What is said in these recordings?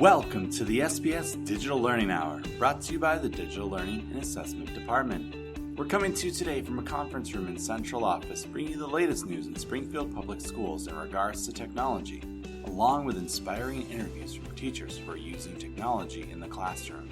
Welcome to the SPS Digital Learning Hour, brought to you by the Digital Learning and Assessment Department. We're coming to you today from a conference room in Central Office, bringing you the latest news in Springfield Public Schools in regards to technology, along with inspiring interviews from teachers who are using technology in the classroom.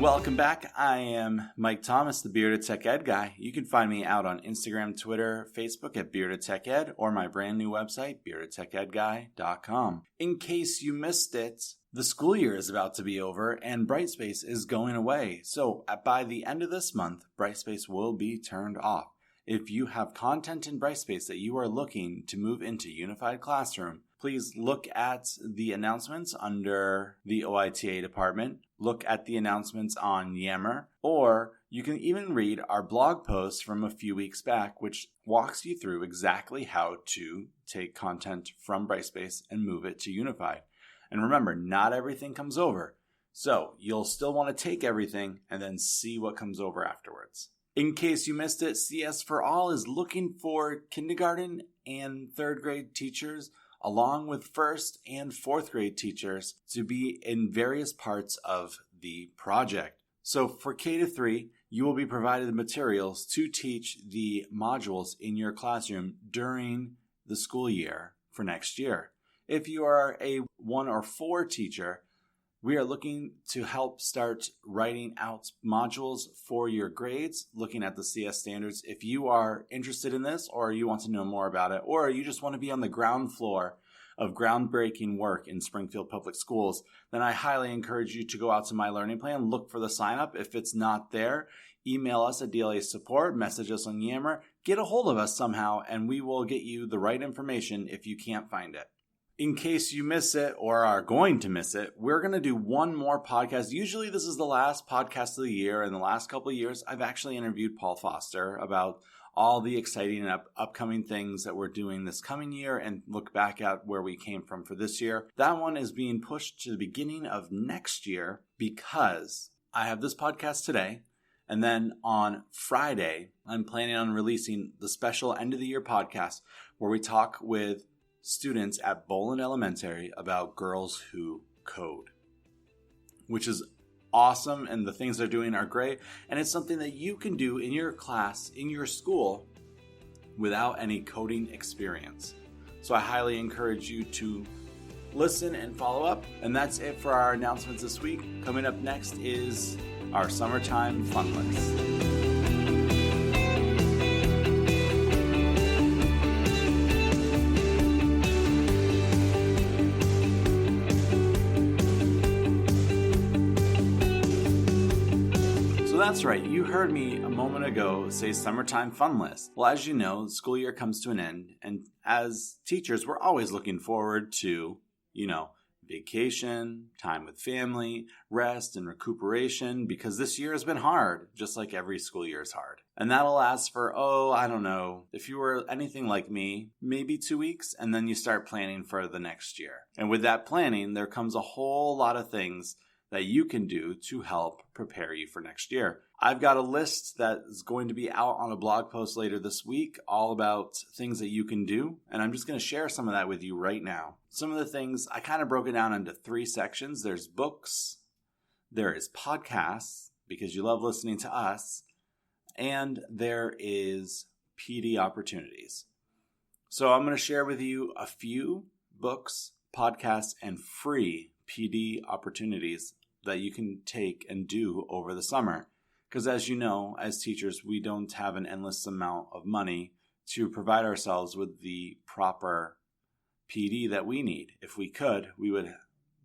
Welcome back. I am Mike Thomas, the Bearded Tech Ed guy. You can find me out on Instagram, Twitter, Facebook at Bearded Tech Ed, or my brand new website, beardedtechedguy.com. In case you missed it, the school year is about to be over and Brightspace is going away. So by the end of this month, Brightspace will be turned off. If you have content in Brightspace that you are looking to move into Unified Classroom, please look at the announcements under the OITA department, look at the announcements on Yammer, or you can even read our blog post from a few weeks back, which walks you through exactly how to take content from Brightspace and move it to Unified. And remember, not everything comes over, so you'll still want to take everything and then see what comes over afterwards. In case you missed it, CS for All is looking for kindergarten and third grade teachers along with first and fourth grade teachers to be in various parts of the project. So for K-3, you will be provided the materials to teach the modules in your classroom during the school year for next year. If you are a 1 or 4 teacher, we are looking to help start writing out modules for your grades, looking at the CS standards. If you are interested in this, or you want to know more about it, or you just want to be on the ground floor of groundbreaking work in Springfield Public Schools, then I highly encourage you to go out to My Learning Plan, look for the sign up. If it's not there, email us at DLA support, message us on Yammer, get a hold of us somehow, and we will get you the right information if you can't find it. In case you miss it or are going to miss it, we're going to do one more podcast. Usually this is the last podcast of the year. In the last couple of years, I've actually interviewed Paul Foster about all the exciting and upcoming things that we're doing this coming year and look back at where we came from for this year. That one is being pushed to the beginning of next year because I have this podcast today. And then on Friday, I'm planning on releasing the special end of the year podcast where we talk with students at Boland Elementary about Girls Who Code, which is awesome, and the things they're doing are great, and it's something that you can do in your class, in your school, without any coding experience. So I highly encourage you to listen and follow up, and that's it for our announcements this week. Coming up next is our summertime fun list. That's right, you heard me a moment ago say summertime fun list. Well, as you know, the school year comes to an end, and as teachers, we're always looking forward to, vacation, time with family, rest and recuperation, because this year has been hard, just like every school year is hard. And that'll last for, I don't know, if you were anything like me, maybe 2 weeks, and then you start planning for the next year. And with that planning, there comes a whole lot of things that you can do to help prepare you for next year. I've got a list that is going to be out on a blog post later this week, all about things that you can do, and I'm just going to share some of that with you right now. Some of the things, I kind of broke it down into 3 sections. There's books, there is podcasts, because you love listening to us, and there is PD opportunities. So I'm going to share with you a few books, podcasts, and free PD opportunities that you can take and do over the summer. Because as you know, as teachers, we don't have an endless amount of money to provide ourselves with the proper PD that we need. If we could, we would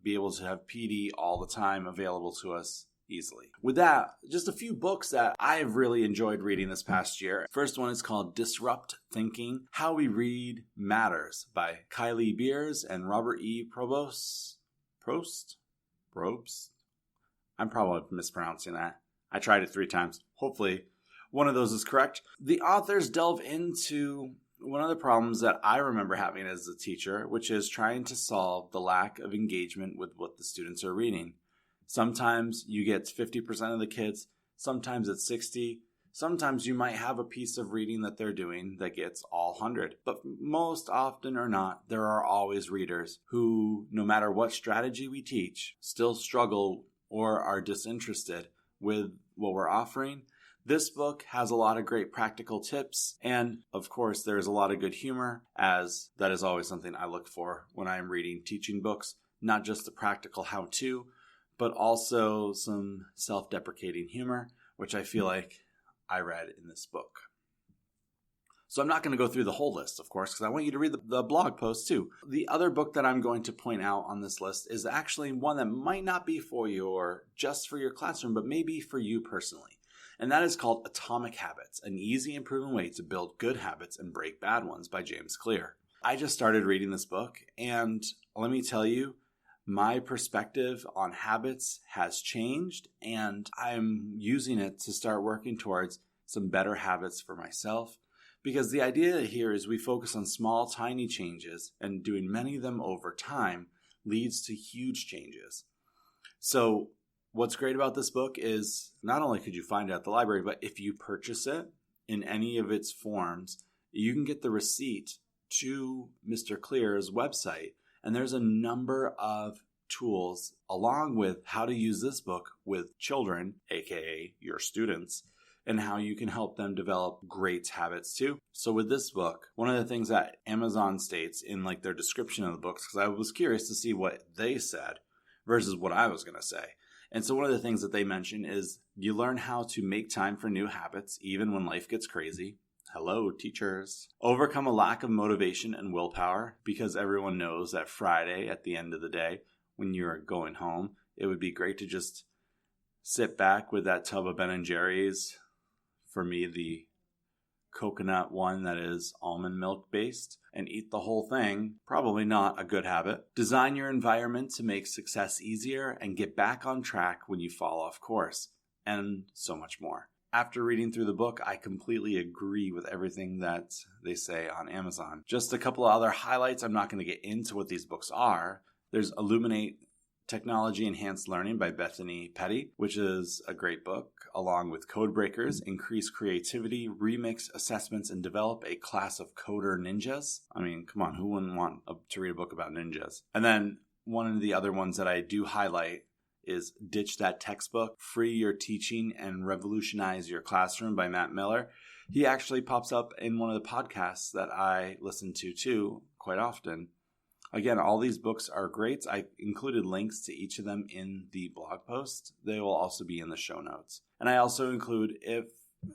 be able to have PD all the time available to us easily. With that, just a few books that I've really enjoyed reading this past year. First one is called Disrupt Thinking: How We Read Matters by Kylie Beers and Robert E. Probst. I'm probably mispronouncing that. I tried it 3 times. Hopefully one of those is correct. The authors delve into one of the problems that I remember having as a teacher, which is trying to solve the lack of engagement with what the students are reading. Sometimes you get 50% of the kids, sometimes it's 60%. Sometimes you might have a piece of reading that they're doing that gets all 100. But most often or not, there are always readers who, no matter what strategy we teach, still struggle or are disinterested with what we're offering. This book has a lot of great practical tips, and of course there's a lot of good humor, as that is always something I look for when I'm reading teaching books, not just the practical how-to, but also some self-deprecating humor, which I feel like I read in this book. So I'm not going to go through the whole list, of course, because I want you to read the blog post too. The other book that I'm going to point out on this list is actually one that might not be for you or just for your classroom, but maybe for you personally. And that is called Atomic Habits, an easy and proven way to build good habits and break bad ones by James Clear. I just started reading this book, and let me tell you, my perspective on habits has changed, and I'm using it to start working towards some better habits for myself. Because the idea here is we focus on small, tiny changes, and doing many of them over time leads to huge changes. So what's great about this book is not only could you find it at the library, but if you purchase it in any of its forms, you can get the receipt to Mr. Clear's website. And there's a number of tools along with how to use this book with children, aka your students, and how you can help them develop great habits too. So with this book, one of the things that Amazon states in like their description of the books, because I was curious to see what they said versus what I was going to say. And so one of the things that they mention is you learn how to make time for new habits even when life gets crazy. Hello, teachers. Overcome a lack of motivation and willpower, because everyone knows that Friday at the end of the day, when you're going home, it would be great to just sit back with that tub of Ben & Jerry's. For me, the coconut one that is almond milk based, and eat the whole thing. Probably not a good habit. Design your environment to make success easier and get back on track when you fall off course, and so much more. After reading through the book, I completely agree with everything that they say on Amazon. Just a couple of other highlights. I'm not going to get into what these books are. There's Illuminate Technology Enhanced Learning by Bethany Petty, which is a great book, along with Code Breakers, Increase Creativity, Remix Assessments, and Develop a Class of Coder Ninjas. I mean, come on, who wouldn't want to read a book about ninjas? And then one of the other ones that I do highlight is Ditch That Textbook, Free Your Teaching and Revolutionize Your Classroom by Matt Miller. He actually pops up in one of the podcasts that I listen to too quite often. Again, all these books are great. I included links to each of them in the blog post. They will also be in the show notes. And I also include,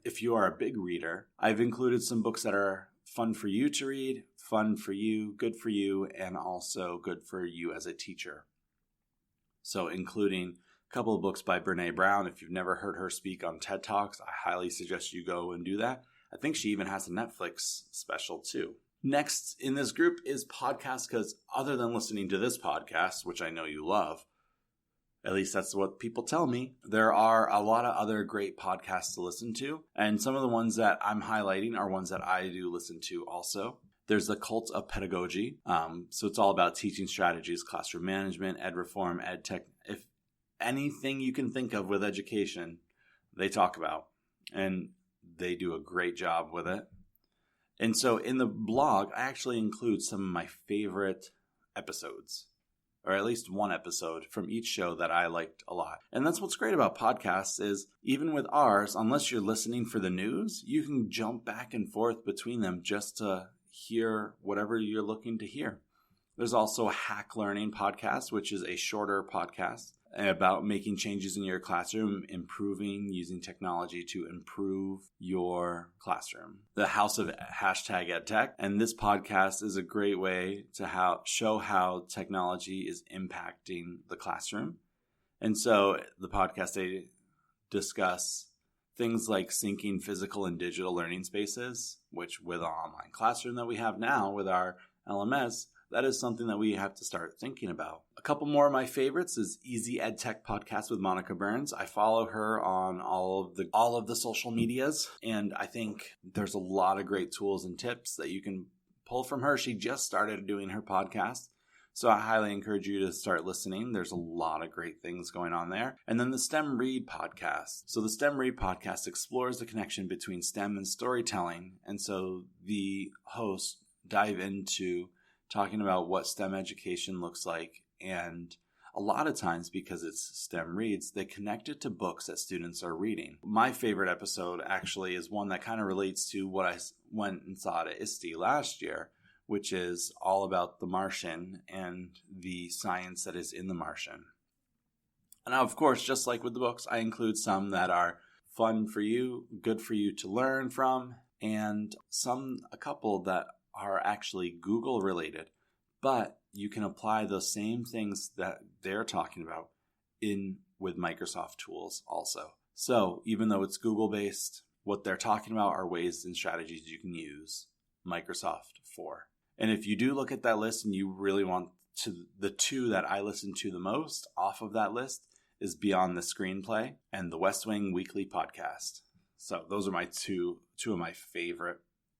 if you are a big reader, I've included some books that are fun for you to read, fun for you, good for you, and also good for you as a teacher. So including a couple of books by Brene Brown. If you've never heard her speak on TED Talks, I highly suggest you go and do that. I think she even has a Netflix special too. Next in this group is podcasts, because other than listening to this podcast, which I know you love, at least that's what people tell me, there are a lot of other great podcasts to listen to. And some of the ones that I'm highlighting are ones that I do listen to also. There's The Cult of Pedagogy. So it's all about teaching strategies, classroom management, ed reform, ed tech. If anything you can think of with education, they talk about. And they do a great job with it. And so in the blog, I actually include some of my favorite episodes, or at least one episode from each show that I liked a lot. And that's what's great about podcasts is even with ours, unless you're listening for the news, you can jump back and forth between them just to hear whatever you're looking to hear. There's also a Hack Learning podcast, which is a shorter podcast about making changes in your classroom, improving using technology to improve your classroom. The House of #EdTech. And this podcast is a great way to show how technology is impacting the classroom. And so the podcast, they discuss things like syncing physical and digital learning spaces, which with our online classroom that we have now with our LMS, that is something that we have to start thinking about. A couple more of my favorites is Easy Ed Tech Podcast with Monica Burns. I follow her on all of the social medias, and I think there's a lot of great tools and tips that you can pull from her. She just started doing her podcast, so I highly encourage you to start listening. There's a lot of great things going on there. And then the STEM Read podcast. So the STEM Read podcast explores the connection between STEM and storytelling, and so the hosts dive into talking about what STEM education looks like, and a lot of times, because it's STEM Reads, they connect it to books that students are reading. My favorite episode actually is one that kind of relates to what I went and saw at ISTE last year, which is all about the Martian and the science that is in the Martian. And now, of course, just like with the books, I include some that are fun for you, good for you to learn from, and a couple that are actually Google related, but you can apply those same things that they're talking about with Microsoft tools also. So even though it's Google based, what they're talking about are ways and strategies you can use Microsoft for. And if you do look at that list and you really want to, the two that I listen to the most off of that list is Beyond the Screenplay and the West Wing Weekly Podcast. So those are my two of my favorite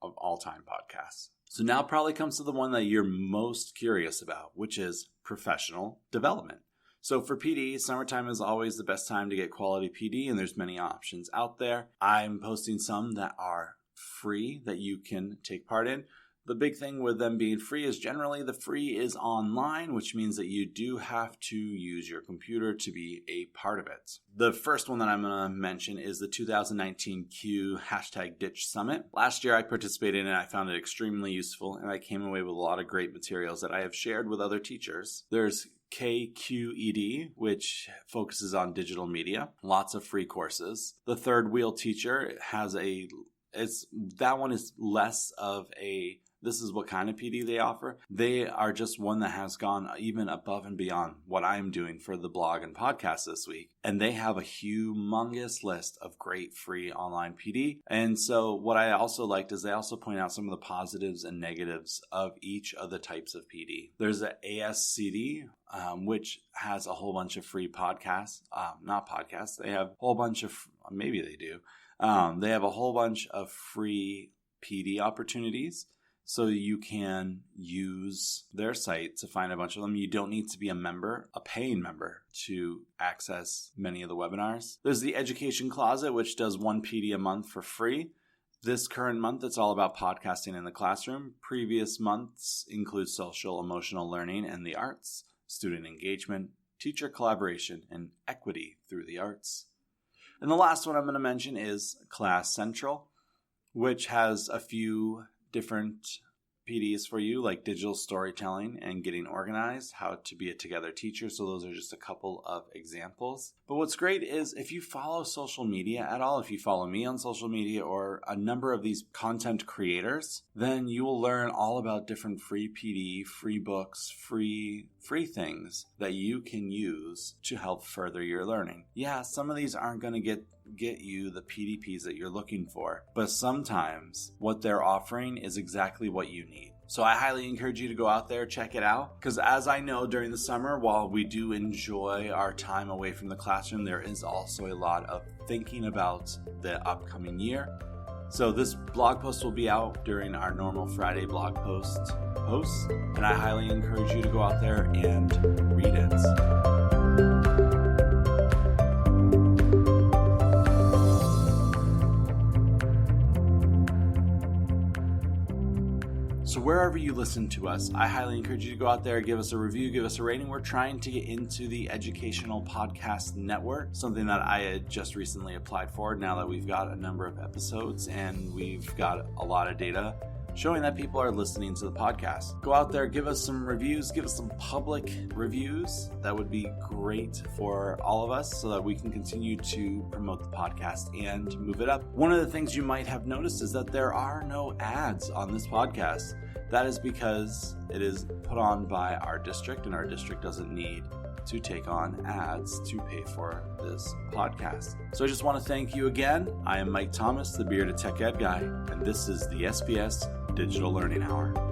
of all time podcasts. So now probably comes to the one that you're most curious about, which is professional development. So for PD, summertime is always the best time to get quality PD, and there's many options out there. I'm posting some that are free that you can take part in. The big thing with them being free is generally the free is online, which means that you do have to use your computer to be a part of it. The first one that I'm going to mention is the 2019 Q #Ditch Summit. Last year I participated in it. I found it extremely useful, and I came away with a lot of great materials that I have shared with other teachers. There's KQED, which focuses on digital media. Lots of free courses. The Third Wheel Teacher has that one is less of a this is what kind of PD they offer. They are just one that has gone even above and beyond what I'm doing for the blog and podcast this week. And they have a humongous list of great free online PD. And so what I also liked is they also point out some of the positives and negatives of each of the types of PD. There's the ASCD, which has a whole bunch of free podcasts. Not podcasts. They have a whole bunch of, maybe they do. They have a whole bunch of free PD opportunities. So you can use their site to find a bunch of them. You don't need to be a paying member, to access many of the webinars. There's the Education Closet, which does one PD a month for free. This current month, it's all about podcasting in the classroom. Previous months include social emotional learning and the arts, student engagement, teacher collaboration, and equity through the arts. And the last one I'm going to mention is Class Central, which has a few different PDs for you, like digital storytelling and getting organized, how to be a together teacher. So those are just a couple of examples. But what's great is if you follow social media at all, if you follow me on social media or a number of these content creators, then you will learn all about different free PD, free books, free things that you can use to help further your learning. Yeah, some of these aren't going to get you the PDPs that you're looking for, but sometimes what they're offering is exactly what you need. So I highly encourage you to go out there, check it out, because as I know, during the summer, while we do enjoy our time away from the classroom, there is also a lot of thinking about the upcoming year. So this blog post will be out during our normal Friday blog posts, and I highly encourage you to go out there and read it. So wherever you listen to us, I highly encourage you to go out there, give us a review, give us a rating. We're trying to get into the Educational Podcast Network, something that I had just recently applied for now that we've got a number of episodes and we've got a lot of data showing that people are listening to the podcast. Go out there, give us some reviews, give us some public reviews. That would be great for all of us so that we can continue to promote the podcast and move it up. One of the things you might have noticed is that there are no ads on this podcast. That is because it is put on by our district, and our district doesn't need to take on ads to pay for this podcast. So I just want to thank you again. I am Mike Thomas, the Bearded Tech Ed Guy, and this is the SPS Digital Learning Hour.